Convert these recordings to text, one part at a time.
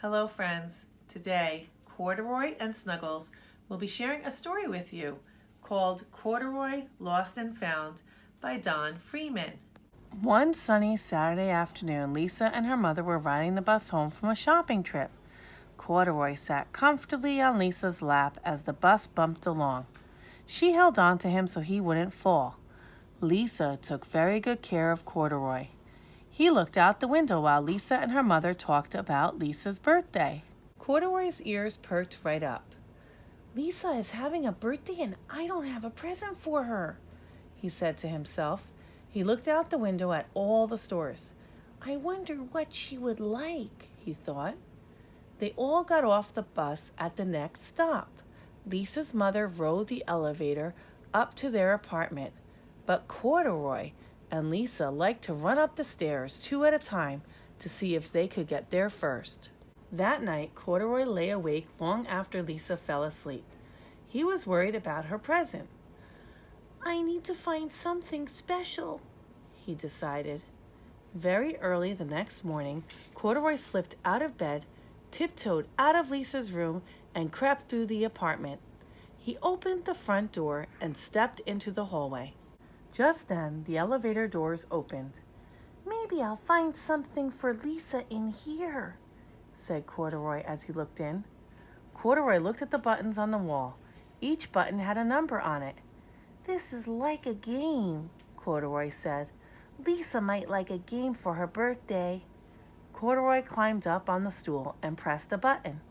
Hello friends, today Corduroy and Snuggles will be sharing a story with you called Corduroy Lost and Found by Don Freeman. One sunny Saturday afternoon, Lisa and her mother were riding the bus home from a shopping trip. Corduroy sat comfortably on Lisa's lap as the bus bumped along. She held on to him so he wouldn't fall. Lisa took very good care of Corduroy. He looked out the window while Lisa and her mother talked about Lisa's birthday. Corduroy's ears perked right up. "Lisa is having a birthday and I don't have a present for her," he said to himself. He looked out the window at all the stores. "I wonder what she would like," he thought. They all got off the bus at the next stop. Lisa's mother rode the elevator up to their apartment, but Corduroy and Lisa liked to run up the stairs two at a time to see if they could get there first. That night, Corduroy lay awake long after Lisa fell asleep. He was worried about her present. "I need to find something special," he decided. Very early the next morning, Corduroy slipped out of bed, tiptoed out of Lisa's room, and crept through the apartment. He opened the front door and stepped into the hallway. Just then, the elevator doors opened. "Maybe I'll find something for Lisa in here," said Corduroy as he looked in. Corduroy looked at the buttons on the wall. Each button had a number on it. "This is like a game," Corduroy said. "Lisa might like a game for her birthday." Corduroy climbed up on the stool and pressed a button.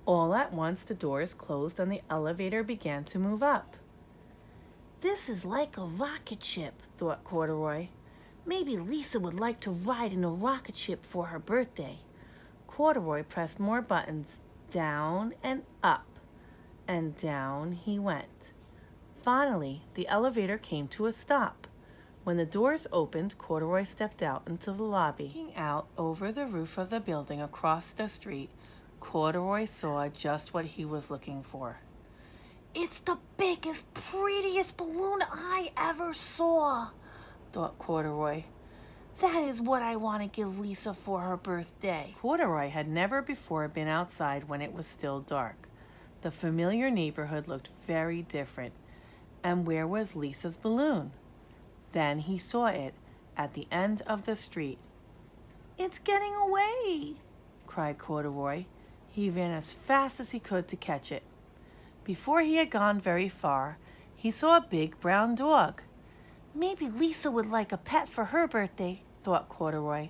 All at once, the doors closed and the elevator began to move up. "This is like a rocket ship," thought Corduroy. "Maybe Lisa would like to ride in a rocket ship for her birthday." Corduroy pressed more buttons, down and up, and down he went. Finally, the elevator came to a stop. When the doors opened, Corduroy stepped out into the lobby. Looking out over the roof of the building across the street, Corduroy saw just what he was looking for. "It's the biggest, prettiest balloon I ever saw," thought Corduroy. "That is what I want to give Lisa for her birthday." Corduroy had never before been outside when it was still dark. The familiar neighborhood looked very different. And where was Lisa's balloon? Then he saw it at the end of the street. "It's getting away!" cried Corduroy. He ran as fast as he could to catch it. Before he had gone very far, he saw a big brown dog. "Maybe Lisa would like a pet for her birthday," thought Corduroy.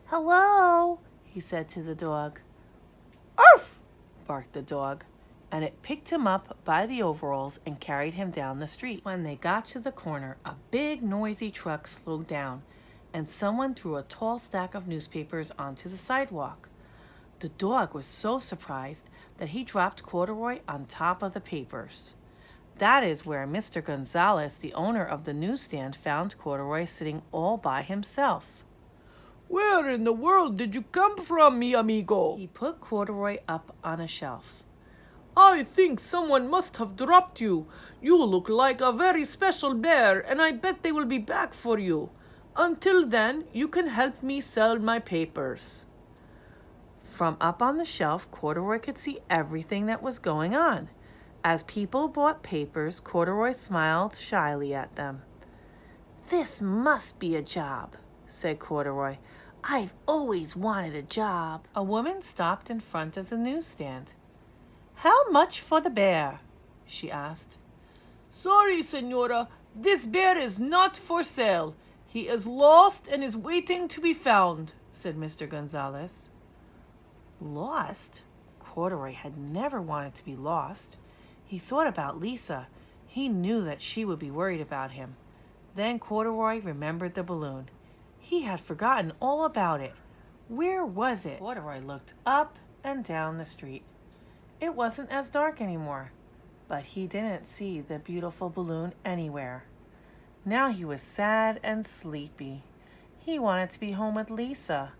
"Hello," he said to the dog. "Arf!" barked the dog, and it picked him up by the overalls and carried him down the street. When they got to the corner, a big noisy truck slowed down, and someone threw a tall stack of newspapers onto the sidewalk. The dog was so surprised that he dropped Corduroy on top of the papers. That is where Mr. Gonzalez, the owner of the newsstand, found Corduroy sitting all by himself. "Where in the world did you come from, mi amigo?" He put Corduroy up on a shelf. "I think someone must have dropped you. You look like a very special bear, and I bet they will be back for you. Until then, you can help me sell my papers." From up on the shelf, Corduroy could see everything that was going on. As people bought papers, Corduroy smiled shyly at them. "This must be a job," said Corduroy. "I've always wanted a job." A woman stopped in front of the newsstand. "How much for the bear?" she asked. "Sorry, senora, this bear is not for sale. He is lost and is waiting to be found," said Mr. Gonzalez. Lost? Corduroy had never wanted to be lost. He thought about Lisa. He knew that she would be worried about him. Then Corduroy remembered the balloon. He had forgotten all about it. Where was it? Corduroy looked up and down the street. It wasn't as dark anymore, but he didn't see the beautiful balloon anywhere. Now he was sad and sleepy. He wanted to be home with Lisa.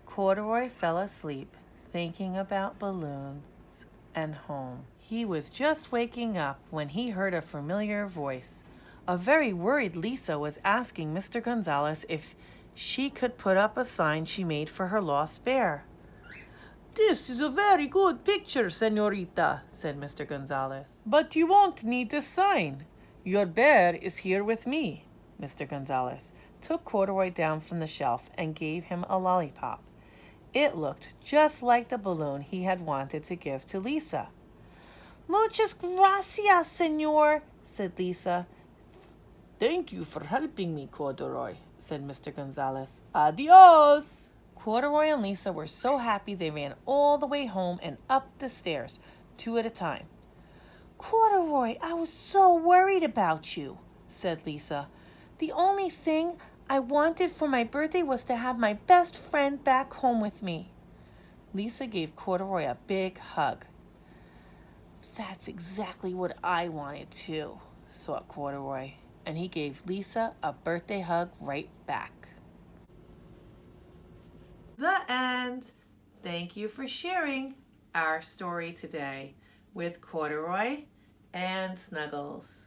Corduroy fell asleep, thinking about balloons and home. He was just waking up when he heard a familiar voice. A very worried Lisa was asking Mr. Gonzalez if she could put up a sign she made for her lost bear. This is a very good picture, señorita, said Mr. Gonzalez. But you won't need this sign. Your bear is here with me. Mr. Gonzalez took Corduroy down from the shelf and gave him a lollipop. It looked just like the balloon he had wanted to give to Lisa. Muchas gracias, señor, said Lisa. Thank you for helping me, Corduroy, said Mr. Gonzalez. Adios! Corduroy and Lisa were so happy they ran all the way home and up the stairs, 2 at a time. Corduroy, I was so worried about you, said Lisa. The only thing I wanted for my birthday was to have my best friend back home with me. Lisa gave Corduroy a big hug. That's exactly what I wanted too, thought Corduroy, and he gave Lisa a birthday hug right back. The end. Thank you for sharing our story today with Corduroy and Snuggles.